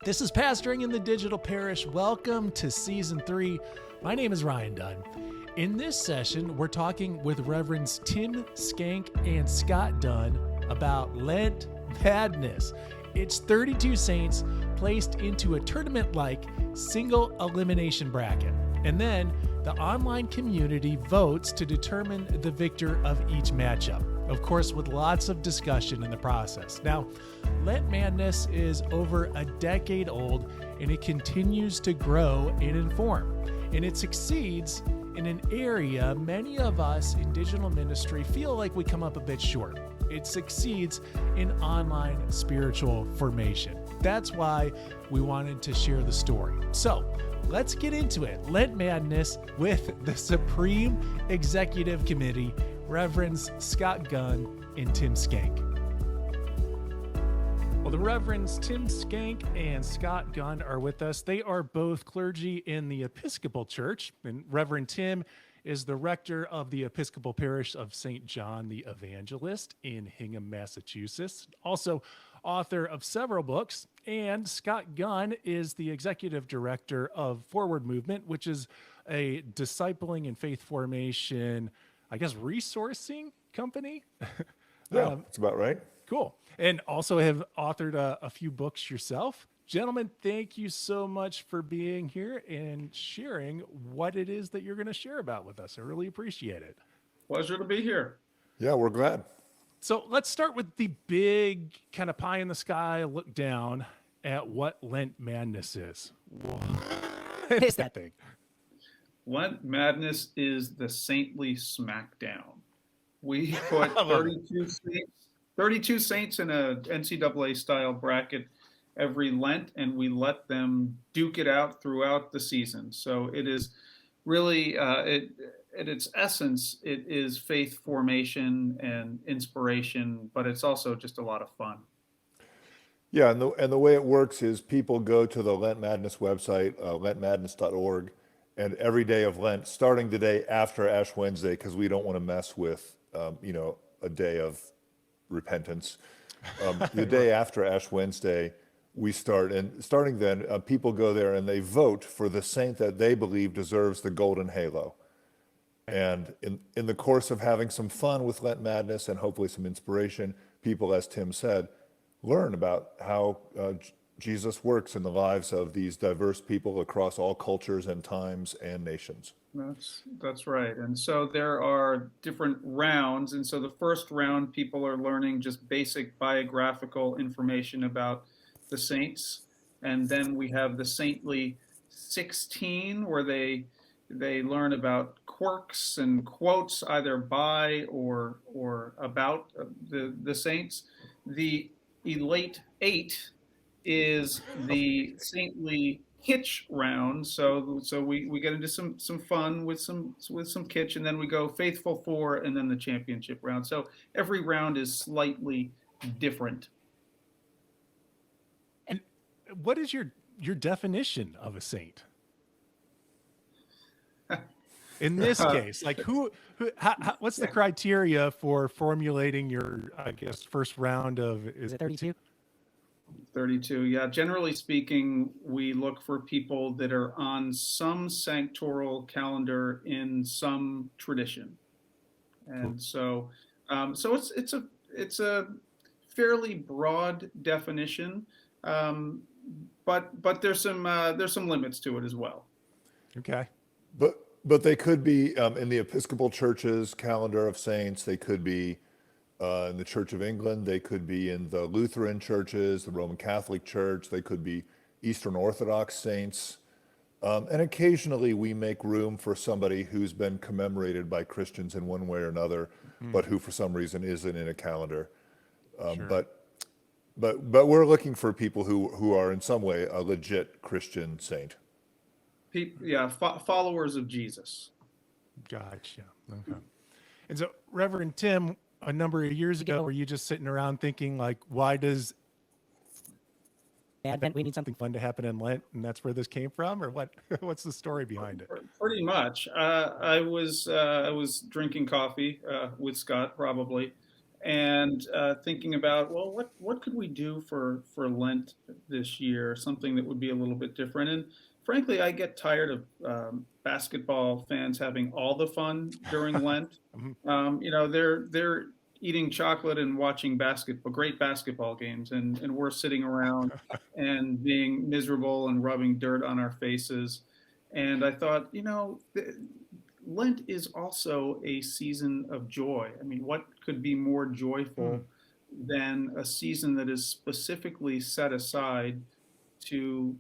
This is Pastoring in the Digital Parish. Welcome to Season 3. My name is Ryan Dunn. In this session, we're talking with Reverends Tim Schenk and Scott Dunn about Lent Madness. It's 32 saints placed into a tournament-like single elimination bracket. And then the online community votes to determine the victor of each matchup. Of course, with lots of discussion in the process. Now, Lent Madness is over a decade old, and it continues to grow and inform. And it succeeds in an area many of us in digital ministry feel like we come up a bit short. It succeeds in online spiritual formation. That's why we wanted to share the story. So let's get into it. Lent Madness with the Supreme Executive Committee, Reverends Scott Gunn and Tim Schenk. Well, the Reverends Tim Schenk and Scott Gunn are with us. They are both clergy in the Episcopal Church, and Reverend Tim is the rector of the Episcopal Parish of St. John the Evangelist in Hingham, Massachusetts. Also, author of several books. And Scott Gunn is the executive director of Forward Movement, which is a discipling and faith formation, I guess, resourcing company. Yeah, that's about right. Cool. And also have authored a few books yourself. Gentlemen, thank you so much for being here and sharing what it is that you're going to share about with us. I really appreciate it. Pleasure to be here. Yeah, we're glad. So let's start with the big kind of pie in the sky look down at what Lent Madness is. What is that thing? Lent Madness is the saintly smackdown. We put 32 saints in a NCAA style bracket every Lent, and we let them duke it out throughout the season. So it is really, at its essence, it is faith formation and inspiration, but it's also just a lot of fun. Yeah, and the way it works is people go to the Lent Madness website, lentmadness.org, and every day of Lent, starting the day after Ash Wednesday, because we don't want to mess with, a day of repentance. The day after Ash Wednesday, we start, and starting then, people go there and they vote for the saint that they believe deserves the golden halo. And in the course of having some fun with Lent Madness and hopefully some inspiration, people, as Tim said, learn about how Jesus works in the lives of these diverse people across all cultures and times and nations. That's right. And so there are different rounds. And so the first round, people are learning just basic biographical information about the saints. And then we have the Saintly 16, where they learn about quirks and quotes either by or about the saints. The Elate 8 is the Saintly Kitsch round. So we get into some fun with some kitsch, and then we go Faithful 4 and then the championship round. So every round is slightly different. And what is your definition of a saint? In this case, like how what's the criteria for formulating your, I guess, first round of, is it 32? 32, yeah. Generally speaking, we look for people that are on some sanctoral calendar in some tradition, and so it's a fairly broad definition, but there's some limits to it as well. Okay, But they could be in the Episcopal Church's calendar of saints. They could be in the Church of England. They could be in the Lutheran churches, the Roman Catholic Church. They could be Eastern Orthodox saints. And occasionally we make room for somebody who's been commemorated by Christians in one way or another, but who for some reason isn't in a calendar. Sure. But we're looking for people who are in some way a legit Christian saint. Followers of Jesus. Gotcha. Okay. And so, Reverend Tim, a number of years ago, were you just sitting around thinking, like, why does Advent, we need something fun to happen in Lent, and that's where this came from, or what? What's the story behind it? Pretty much. I was drinking coffee with Scott, probably, and thinking about, well, what could we do for Lent this year? Something that would be a little bit different. And frankly, I get tired of basketball fans having all the fun during Lent. Mhm. They're eating chocolate and watching great basketball games, and we're sitting around and being miserable and rubbing dirt on our faces. And I thought, Lent is also a season of joy. I mean, what could be more Hmm. joyful than a season that is specifically set aside to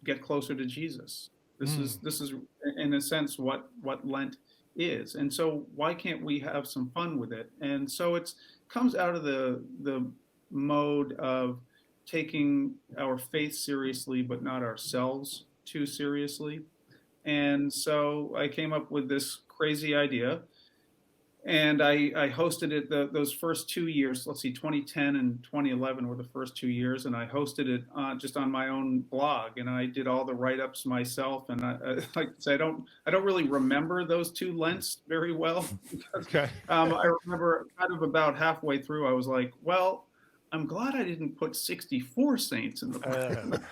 get closer to Jesus? Mm. This is in a sense what Lent is. And so why can't we have some fun with it? And so it's comes out of the mode of taking our faith seriously but not ourselves too seriously. And so I came up with this crazy idea, and I hosted it those first 2 years. Let's see, 2010 and 2011 were the first 2 years, and I hosted it just on my own blog, and I did all the write-ups myself. And like I say, I don't really remember those two Lents very well because Okay. I remember kind of about halfway through, I was like, well, I'm glad I didn't put 64 saints in the book.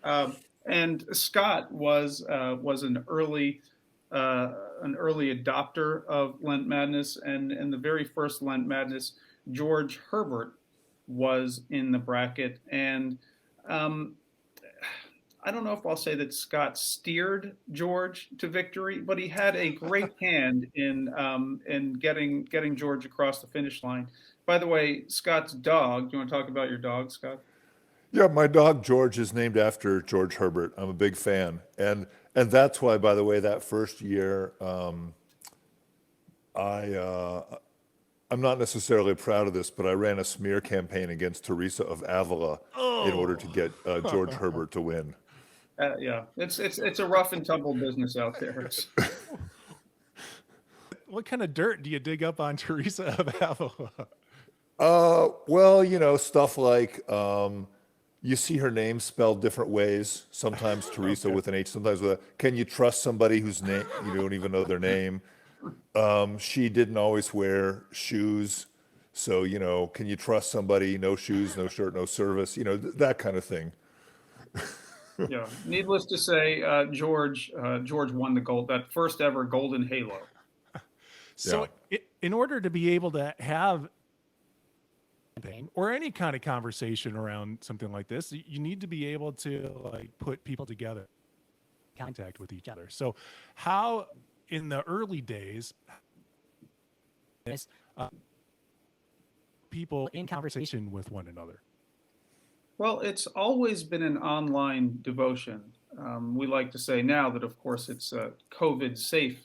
Uh, Um, and Scott was uh, an early adopter of Lent Madness, and in the very first Lent Madness, George Herbert was in the bracket, and um, I don't know if I'll say that Scott steered George to victory, but he had a great hand in getting George across the finish line. By the way, Scott's dog. Do you want to talk about your dog, Scott? Yeah, my dog George is named after George Herbert. I'm a big fan, and that's why, by the way, that first year, I I'm not necessarily proud of this, but I ran a smear campaign against Teresa of Avila in order to oh. get George Herbert to win. Yeah, it's a rough and tumble business out there. What kind of dirt do you dig up on Teresa of Avila? Well, stuff like you see her name spelled different ways. Sometimes Teresa Okay. with an H, sometimes with a. Can you trust somebody whose name you don't even know their name? She didn't always wear shoes, so can you trust somebody? No shoes, no shirt, no service. That kind of thing. Yeah. Needless to say, George won the gold, that first ever golden halo. So, Yeah. in order to be able to have or any kind of conversation around something like this, you need to be able to like put people together, contact with each other. So, how in the early days, uh, people in conversation with one another? Well, it's always been an online devotion. We like to say now that, of course, it's a COVID safe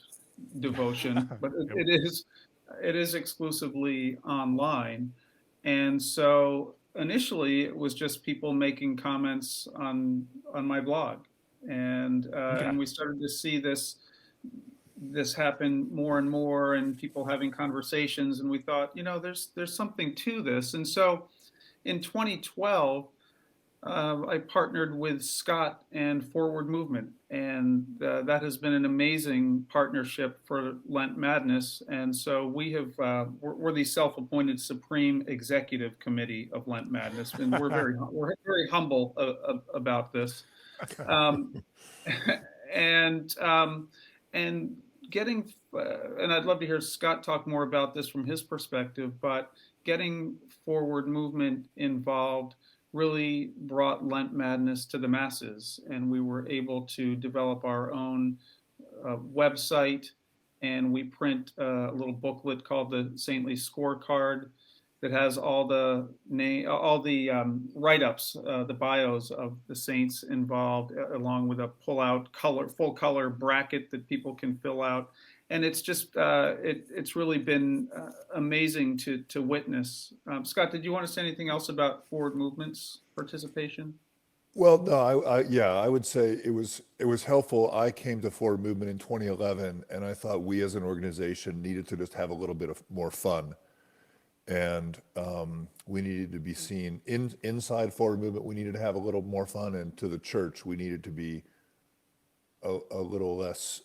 devotion, but Yep. it is exclusively online. And so initially, it was just people making comments on my blog, Okay. and we started to see this happen more and more, and people having conversations. And we thought, there's something to this. And so in 2012, I partnered with Scott and Forward Movement, and that has been an amazing partnership for Lent Madness. And so we're the self-appointed Supreme Executive Committee of Lent Madness, and we're very humble about this. Um, and and getting and I'd love to hear Scott talk more about this from his perspective, but getting Forward Movement involved really brought Lent Madness to the masses, and we were able to develop our own website, and we print a little booklet called the Saintly Scorecard that has all the write-ups, the bios of the saints involved, along with a full color bracket that people can fill out. And it's just it's really been amazing to witness. Scott, did you want to say anything else about Forward Movement's participation? Well, no, yeah, I would say it was helpful. I came to Forward Movement in 2011, and I thought we as an organization needed to just have a little bit of more fun, and we needed to be seen inside Forward Movement. We needed to have a little more fun, and to the church, we needed to be a little less,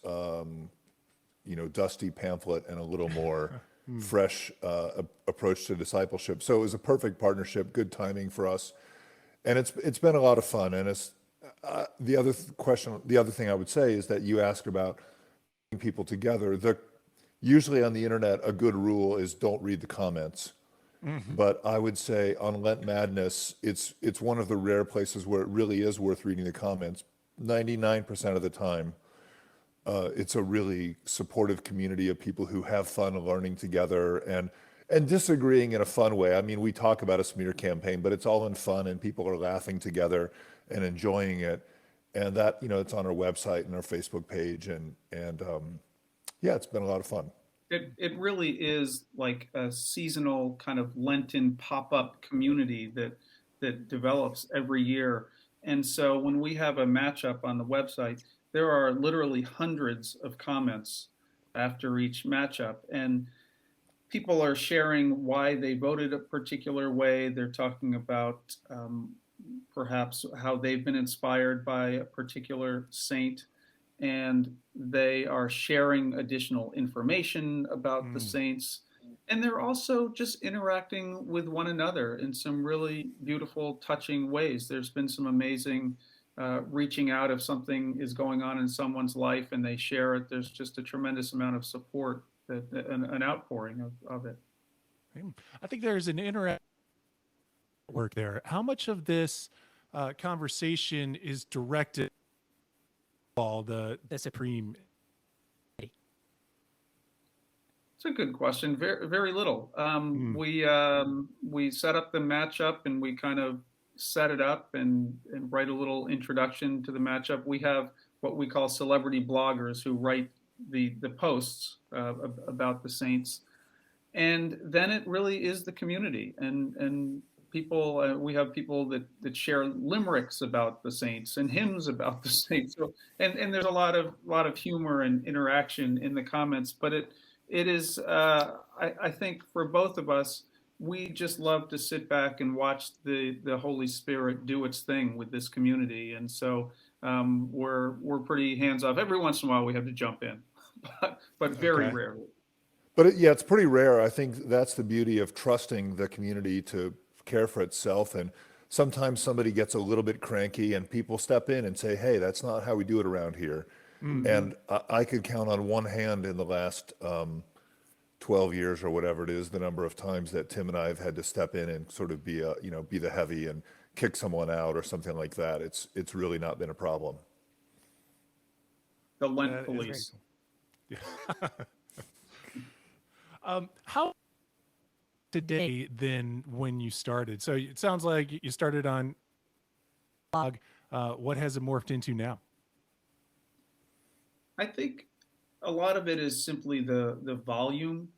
dusty pamphlet and a little more fresh approach to discipleship. So it was a perfect partnership, good timing for us, and it's been a lot of fun. And it's the other the other thing I would say is that you ask about bringing people together. Usually on the internet, a good rule is don't read the comments. But I would say on Lent Madness, it's one of the rare places where it really is worth reading the comments. 99% of the time, it's a really supportive community of people who have fun learning together and disagreeing in a fun way. I mean, we talk about a smear campaign, but it's all in fun and people are laughing together and enjoying it. And that, it's on our website and our Facebook page. And yeah, it's been a lot of fun. It really is like a seasonal kind of Lenten pop-up community that develops every year. And so when we have a matchup on the website, there are literally hundreds of comments after each matchup. And people are sharing why they voted a particular way. They're talking about perhaps how they've been inspired by a particular saint. And they are sharing additional information about the saints. And they're also just interacting with one another in some really beautiful, touching ways. There's been some amazing reaching out if something is going on in someone's life and they share it. There's just a tremendous amount of support, an outpouring of it. I think there's an interactive work there. How much of this conversation is directed all the supreme? It's a good question. Very, very little. We set up the matchup and we kind of set it up and write a little introduction to the matchup. We have what we call celebrity bloggers who write the posts about the saints, and then it really is the community and people. We have people that share limericks about the saints and hymns about the saints. So, and there's a lot of humor and interaction in the comments. But it is I think for both of us, we just love to sit back and watch the Holy Spirit do its thing with this community. And so we're pretty hands off. Every once in a while we have to jump in, but very rarely. But it's pretty rare. I think that's the beauty of trusting the community to care for itself. And sometimes somebody gets a little bit cranky and people step in and say, hey, that's not how we do it around here. And I could count on one hand in the last 12 years or whatever it is, the number of times that Tim and I have had to step in and sort of be the heavy and kick someone out or something like that. It's really not been a problem. The Lent police. How today than when you started? So it sounds like you started on blog. What has it morphed into now? I think a lot of it is simply the volume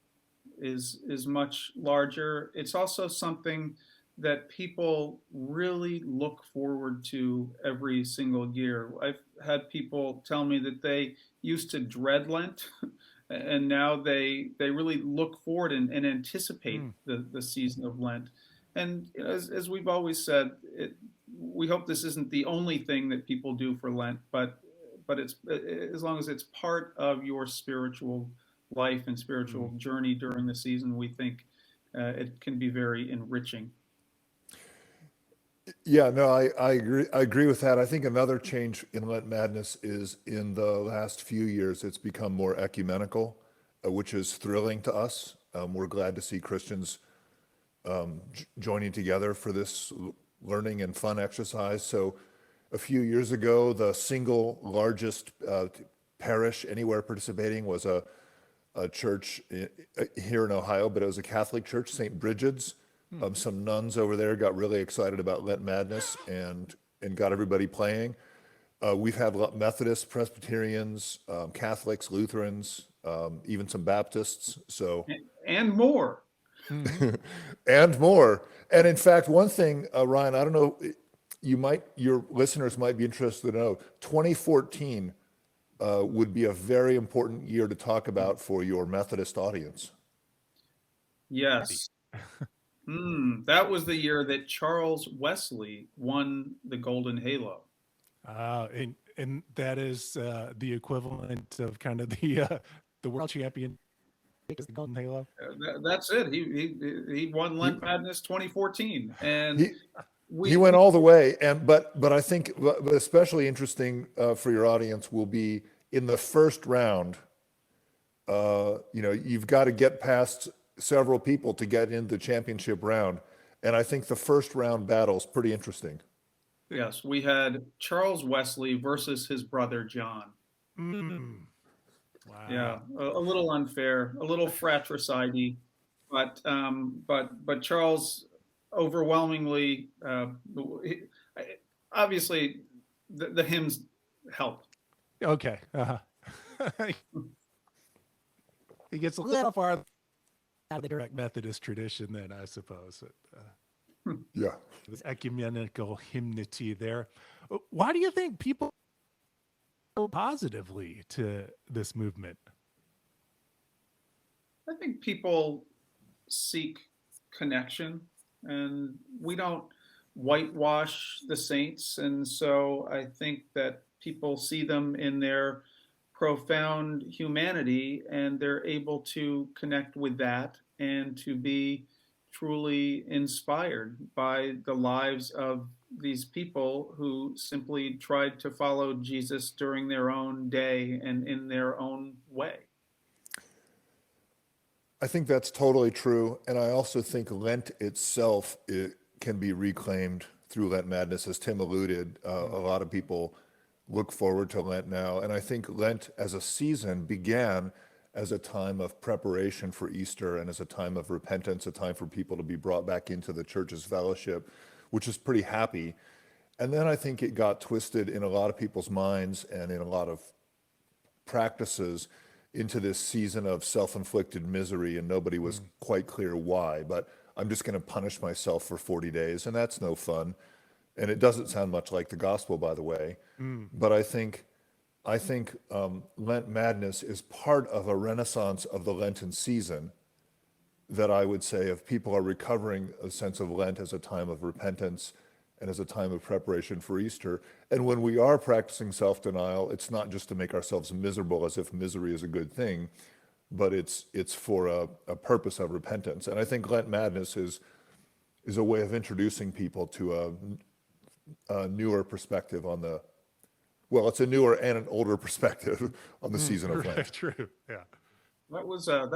is much larger. It's also something that people really look forward to every single year. I've had people tell me that they used to dread Lent and now they really look forward and anticipate the season of Lent. And as we've always said, we hope this isn't the only thing that people do for Lent, but it's as long as it's part of your spiritual life and spiritual journey during the season, we think it can be very enriching. Yeah, no, I agree with that. I think another change in Lent Madness is in the last few years, it's become more ecumenical, which is thrilling to us. We're glad to see Christians joining together for this learning and fun exercise. So a few years ago, the single largest parish anywhere participating was a church here in Ohio, but it was a Catholic church, St. Bridget's. Some nuns over there got really excited about Lent Madness and got everybody playing. We've had Methodists, Presbyterians, Catholics, Lutherans, even some Baptists. So and more. And more. And in fact, one thing, Ryan, I don't know, your listeners might be interested to know, 2014 would be a very important year to talk about for your Methodist audience. Yes. That was the year that Charles Wesley won the Golden Halo. And that is the equivalent of kind of the world champion Is the Golden Halo? That's it. He won He Lent Madness 2014, and he he we went all the way, and but I think but especially interesting for your audience will be in the first round. You've got to get past several people to get into the championship round, and I think the first round battle is pretty interesting. yes, we had Charles Wesley versus his brother John. Mm, Yeah, wow. a little unfair, a little fratricide, but Charles overwhelmingly, obviously, the hymns help. Okay. He gets a little farther out of the direct Methodist tradition then, I suppose. Yeah. This ecumenical hymnody there. Why do you think people feel positively to this movement? I think people seek connection, and we don't whitewash the saints, and so I think that people see them in their profound humanity, and they're able to connect with that and to be truly inspired by the lives of these people who simply tried to follow Jesus during their own day and in their own way. I think that's totally true. And I also think Lent itself can be reclaimed through Lent Madness. As Tim alluded, a lot of people look forward to Lent now. And I think Lent as a season began as a time of preparation for Easter and as a time of repentance, a time for people to be brought back into the church's fellowship, which is pretty happy. And then I think it got twisted in a lot of people's minds and in a lot of practices into this season of self-inflicted misery, and nobody was quite clear why. But I'm just going to punish myself for 40 days, and that's no fun. And it doesn't sound much like the gospel, by the way. But I think Lent Madness is part of a renaissance of the Lenten season that I would say if people are recovering a sense of Lent as a time of repentance and as a time of preparation for Easter. And when we are practicing self-denial, it's not just to make ourselves miserable as if misery is a good thing, but it's for a purpose of repentance. And I think Lent Madness is a way of introducing people to a newer perspective on it's a newer and an older perspective on the season of Lent. True. Yeah. That was that,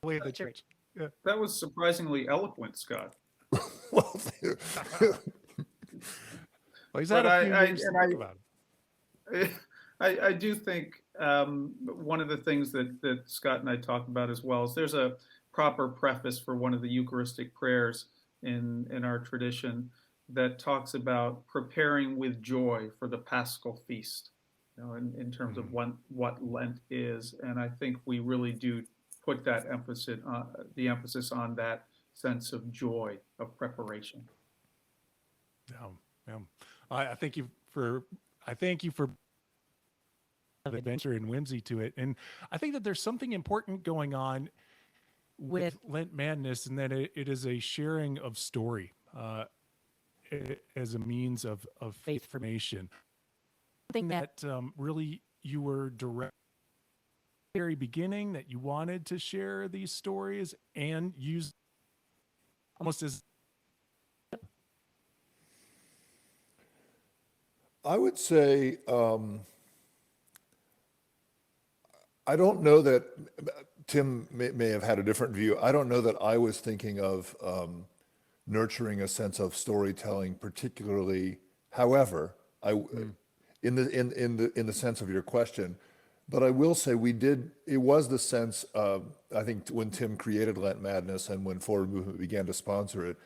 Way of the church. Yeah. that was surprisingly eloquent, Scott. Well, Well, he's had But a few years to think about it. I do think one of the things that Scott and I talked about as well is there's a proper preface for one of the Eucharistic prayers in our tradition that talks about preparing with joy for the Paschal feast, in terms of what Lent is. And I think we really do put that emphasis on that sense of joy of preparation. Yeah. Yeah. I thank you for adventure and whimsy to it. And I think that there's something important going on with Lent Madness, and that it is a sharing of story as a means of faith formation. Something that really you were direct at the very beginning, that you wanted to share these stories and use almost as I would say, I don't know that Tim may have had a different view. I don't know that I was thinking of nurturing a sense of storytelling particularly. However, in the sense of your question, but I will say it was the sense of, I think when Tim created Lent Madness and when Forward Movement began to sponsor it,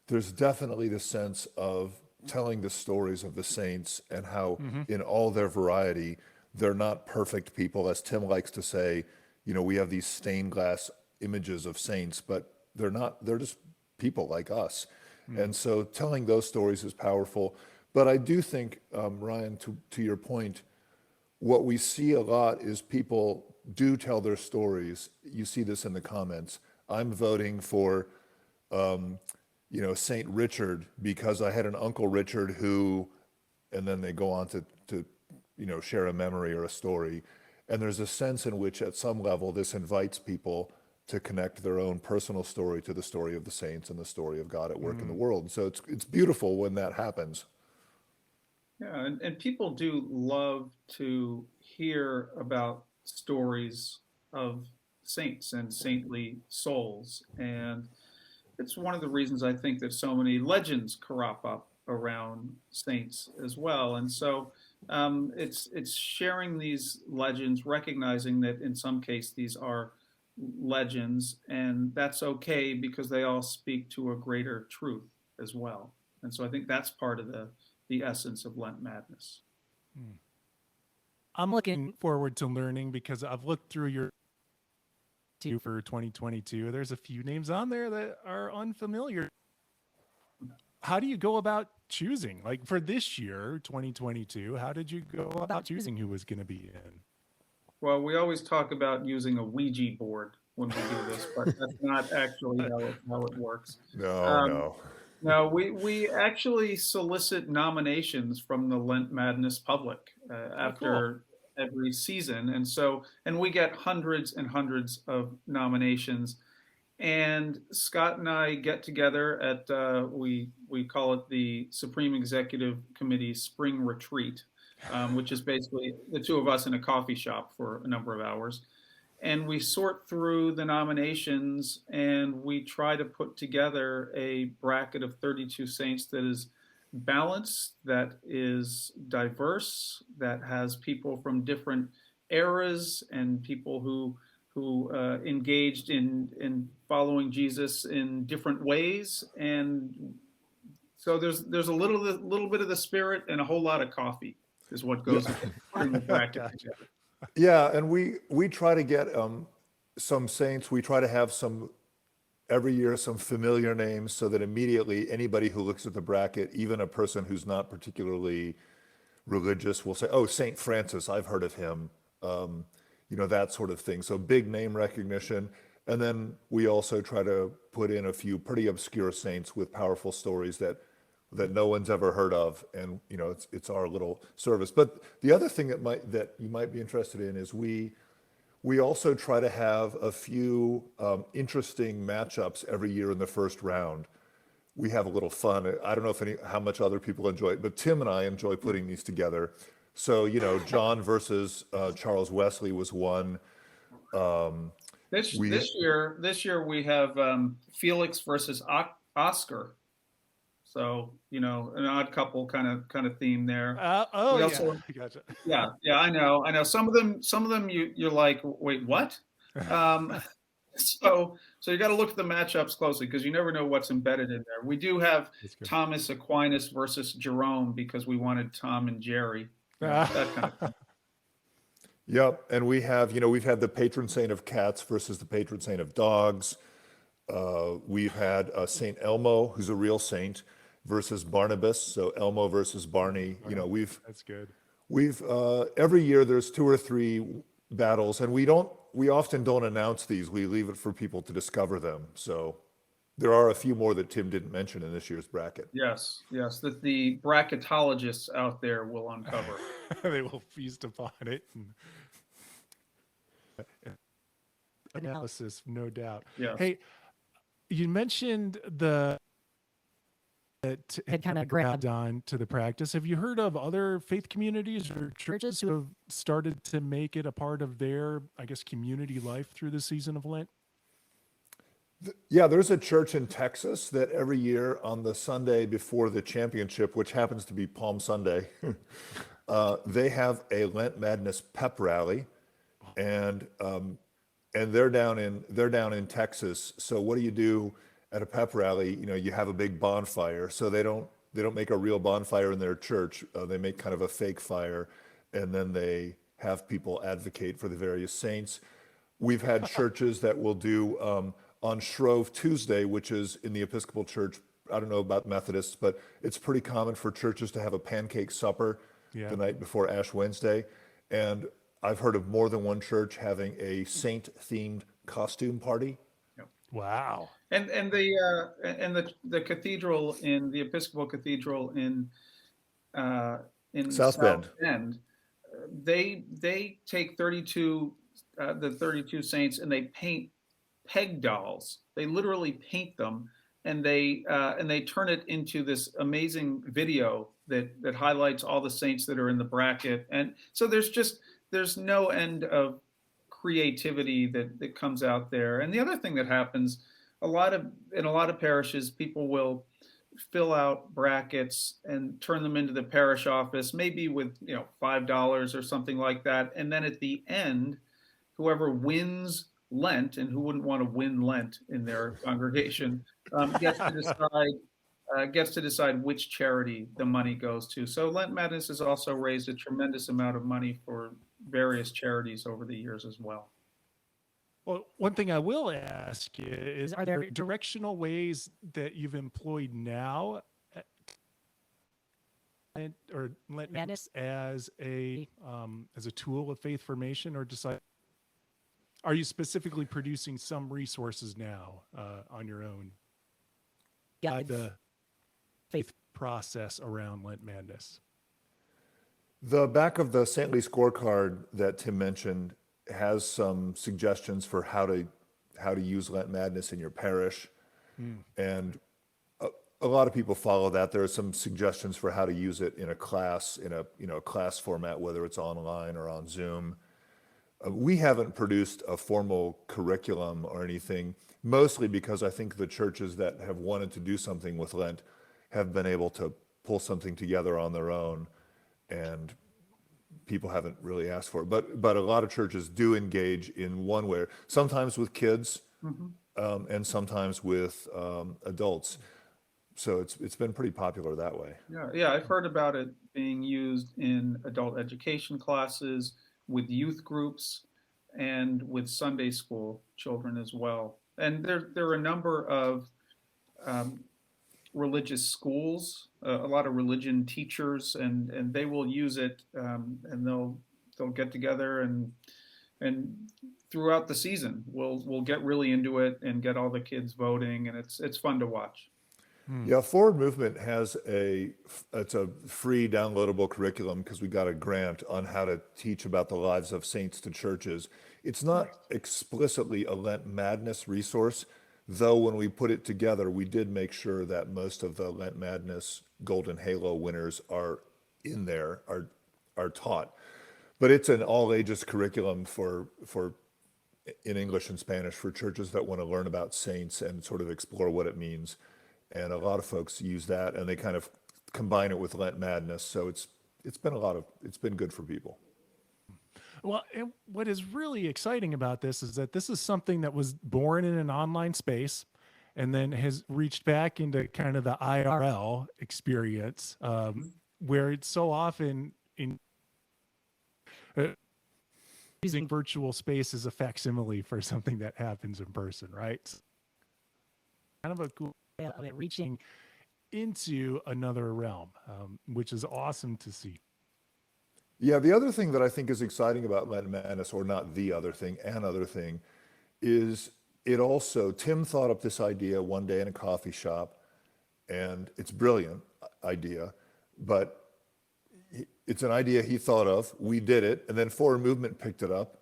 there's definitely the sense of telling the stories of the saints and how in all their variety, they're not perfect people. As Tim likes to say, we have these stained glass images of saints, but they're just people like us. And so telling those stories is powerful. But I do think, Ryan, to your point, what we see a lot is people do tell their stories. You see this in the comments. I'm voting for, Saint Richard because I had an Uncle Richard who, and then they go on to share a memory or a story. And there's a sense in which at some level this invites people to connect their own personal story to the story of the saints and the story of God at work in the world. So it's beautiful when that happens. Yeah, and people do love to hear about stories of saints and saintly souls. And it's one of the reasons I think that so many legends crop up around saints as well. And so it's sharing these legends, recognizing that in some case these are legends, and that's okay because they all speak to a greater truth as well. And so I think that's part of the essence of Lent Madness. I'm looking forward to learning because I've looked through your for 2022. There's a few names on there that are unfamiliar. How do you go about choosing? Like for this year, 2022, how did you go about choosing who was going to be in? Well, we always talk about using a Ouija board when we do this, but that's not actually how it works. No. No, we actually solicit nominations from the Lent Madness public after every season. And we get hundreds and hundreds of nominations. And Scott and I get together at, we call it the Supreme Executive Committee Spring Retreat, which is basically the two of us in a coffee shop for a number of hours. And we sort through the nominations and we try to put together a bracket of 32 saints that is balanced, that is diverse, that has people from different eras and people who engaged in following Jesus in different ways. And so there's a little bit of the spirit and a whole lot of coffee is what goes in the bracket together. Yeah, and we try to get some saints. We try to have every year some familiar names so that immediately anybody who looks at the bracket, even a person who's not particularly religious, will say, "Oh, Saint Francis, I've heard of him." That sort of thing. So big name recognition. And then we also try to put in a few pretty obscure saints with powerful stories that no one's ever heard of, and it's our little service. But the other thing that you might be interested in is we also try to have a few interesting matchups every year in the first round. We have a little fun. I don't know how much other people enjoy it, but Tim and I enjoy putting these together. So John versus Charles Wesley was one. This year we have Felix versus Oscar. So an odd couple kind of theme there. Yeah, gotcha. Yeah, I know. Some of them you're like, wait, what? So you got to look at the matchups closely because you never know what's embedded in there. We do have Thomas Aquinas versus Jerome because we wanted Tom and Jerry. That kind of thing. Yep, and we've had the patron saint of cats versus the patron saint of dogs. We've had Saint Elmo, who's a real saint, versus Barnabas. So Elmo versus Barney. That's good. We've every year there's 2 or 3 battles, and we often don't announce these. We leave it for people to discover them. So there are a few more that Tim didn't mention in this year's bracket. Yes, that the bracketologists out there will uncover. They will feast upon it. Analysis, no doubt. Yes. Hey, you mentioned it had kind of grabbed on to the practice. Have you heard of other faith communities or churches who have started to make it a part of their, community life through the season of Lent? Yeah, there's a church in Texas that every year on the Sunday before the championship, which happens to be Palm Sunday, they have a Lent Madness pep rally, and they're down in Texas. So what do you do at a pep rally? You have a big bonfire. So they don't make a real bonfire in their church. They make kind of a fake fire, and then they have people advocate for the various saints. We've had churches that will do on Shrove Tuesday, which is in the Episcopal Church. I don't know about Methodists, but it's pretty common for churches to have a pancake supper the night before Ash Wednesday. And I've heard of more than one church having a saint-themed costume party. Wow. And the cathedral the Episcopal Cathedral in South Bend, they take 32 the 32 saints and they paint peg dolls. They literally paint them and they turn it into this amazing video that highlights all the saints that are in the bracket. And so there's no end of creativity that comes out there. And the other thing that happens in a lot of parishes, people will fill out brackets and turn them into the parish office, maybe with $5 or something like that. And then at the end, whoever wins Lent, and who wouldn't want to win Lent in their congregation, gets to decide which charity the money goes to. So Lent Madness has also raised a tremendous amount of money for various charities over the years as well. Well, one thing I will ask you is, are there directional ways that you've employed now or Lent Madness as a tool of faith formation, or are you specifically producing some resources now on your own? Yeah, the faith process around Lent Madness. The back of the saintly scorecard that Tim mentioned has some suggestions for how to use Lent Madness in your parish, and a lot of people follow that. There are some suggestions for how to use it in a class, in a class format, whether it's online or on Zoom. We haven't produced a formal curriculum or anything, mostly because I think the churches that have wanted to do something with Lent have been able to pull something together on their own, and people haven't really asked for it. But a lot of churches do engage in one way, sometimes with kids, and sometimes with adults. So it's been pretty popular that way. Yeah, I've heard about it being used in adult education classes, with youth groups, and with Sunday school children as well. And there are a number of religious schools, a lot of religion teachers, and they will use it, and they'll get together and throughout the season we'll get really into it and get all the kids voting, and it's fun to watch. Yeah, Forward Movement has it's a free downloadable curriculum because we got a grant on how to teach about the lives of saints to churches. It's not explicitly a Lent Madness resource, though when we put it together, we did make sure that most of the Lent Madness Golden Halo winners are in there, are taught. But it's an all ages curriculum for in English and Spanish for churches that want to learn about saints and sort of explore what it means. And a lot of folks use that, and they kind of combine it with Lent Madness. So it's been good for people. Well, and what is really exciting about this is that this is something that was born in an online space and then has reached back into kind of the IRL experience, where it's so often using virtual space as a facsimile for something that happens in person, right? It's kind of a cool of it reaching into another realm, which is awesome to see. Yeah, the other thing that I think is exciting about Lent Madness, or not the other thing, another thing, is Tim thought up this idea one day in a coffee shop, and it's a brilliant idea, but it's an idea he thought of. We did it, and then Forward Movement picked it up.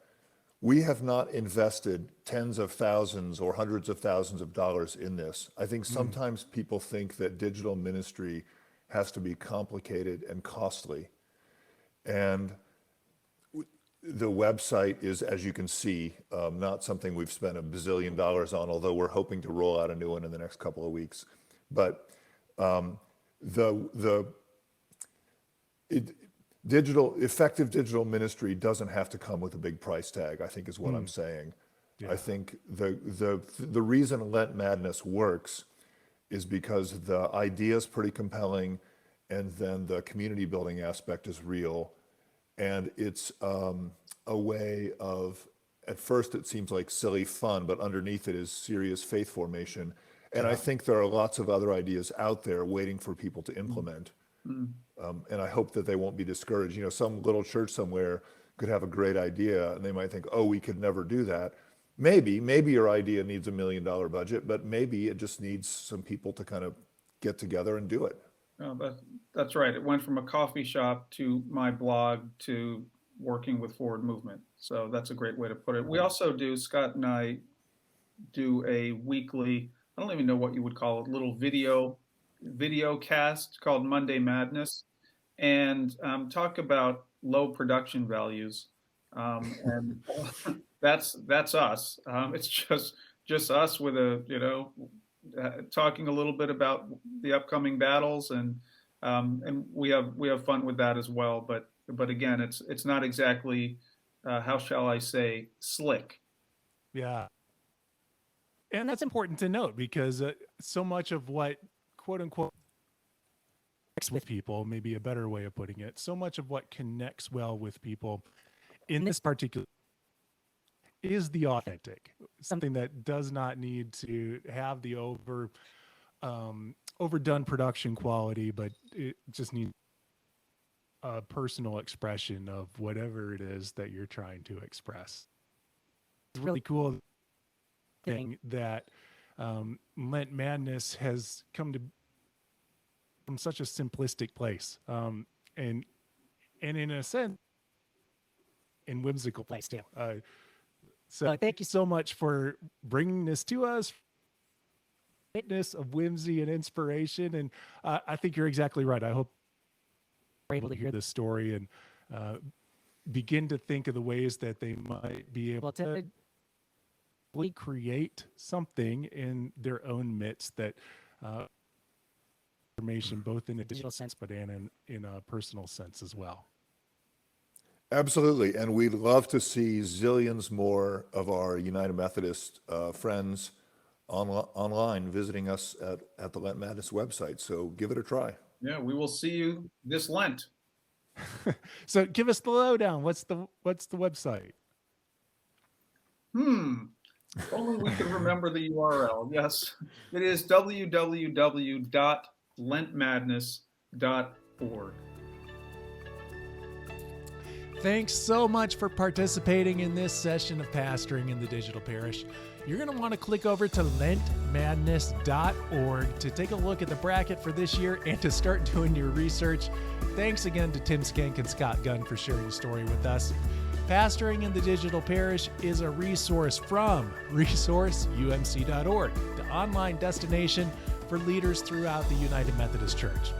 We have not invested tens of thousands or hundreds of thousands of dollars in this. I think sometimes people think that digital ministry has to be complicated and costly. And the website is, as you can see, not something we've spent $1 bazillion on, although we're hoping to roll out a new one in the next couple of weeks. But effective digital ministry doesn't have to come with a big price tag, I think is what I'm saying. Yeah. I think the reason Lent Madness works is because the idea is pretty compelling, and then the community building aspect is real, and it's a way of, at first it seems like silly fun, but underneath it is serious faith formation. And I think there are lots of other ideas out there waiting for people to implement. And I hope that they won't be discouraged. Some little church somewhere could have a great idea, and they might think, oh, we could never do that. Maybe your idea needs $1 million budget, but maybe it just needs some people to kind of get together and do it. Oh, that's right. It went from a coffee shop to my blog to working with forward movement. So that's a great way to put it. We also do, Scott and I do a weekly, I don't even know what you would call it, little video cast called Monday Madness, and talk about low production values. And that's us. It's just us with talking a little bit about the upcoming battles, and we have fun with that as well. But again, it's not exactly how shall I say, slick. Yeah. And that's important to note because so much of what quote unquote connects with people, maybe a better way of putting it, so much of what connects well with people in this particular is the authentic, something that does not need to have the overdone production quality, but it just needs a personal expression of whatever it is that you're trying to express. It's really cool thing that Lent Madness has come to from such a simplistic place, and in a sense, in whimsical place too. So thank you so much for bringing this to us. Witness of whimsy and inspiration, and I think you're exactly right. I hope we're able to hear this story and begin to think of the ways that they might be able to create something in their own midst that information, both in a digital sense, but in a personal sense as well. Absolutely. And we'd love to see zillions more of our United Methodist friends online visiting us at the Lent Madness website. So give it a try. Yeah, we will see you this Lent. So give us the lowdown. What's the website? Only we can remember the URL. Yes, it is www.lentmadness.org. Thanks so much for participating in this session of Pastoring in the Digital Parish. You're going to want to click over to lentmadness.org to take a look at the bracket for this year and to start doing your research. Thanks again to Tim Schenk and Scott Gunn for sharing the story with us. Pastoring in the Digital Parish is a resource from resourceumc.org, the online destination for leaders throughout the United Methodist Church.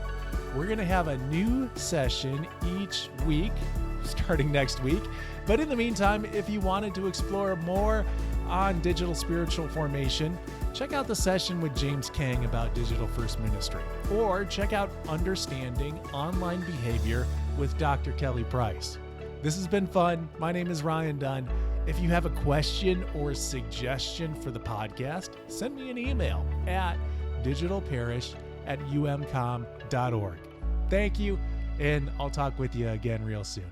We're going to have a new session each week, starting next week. But in the meantime, if you wanted to explore more on digital spiritual formation, check out the session with James Kang about Digital First Ministry, or check out Understanding Online Behavior with Dr. Kelly Price. This has been fun. My name is Ryan Dunn. If you have a question or suggestion for the podcast, send me an email at digitalparish@umcom.org. Thank you, and I'll talk with you again real soon.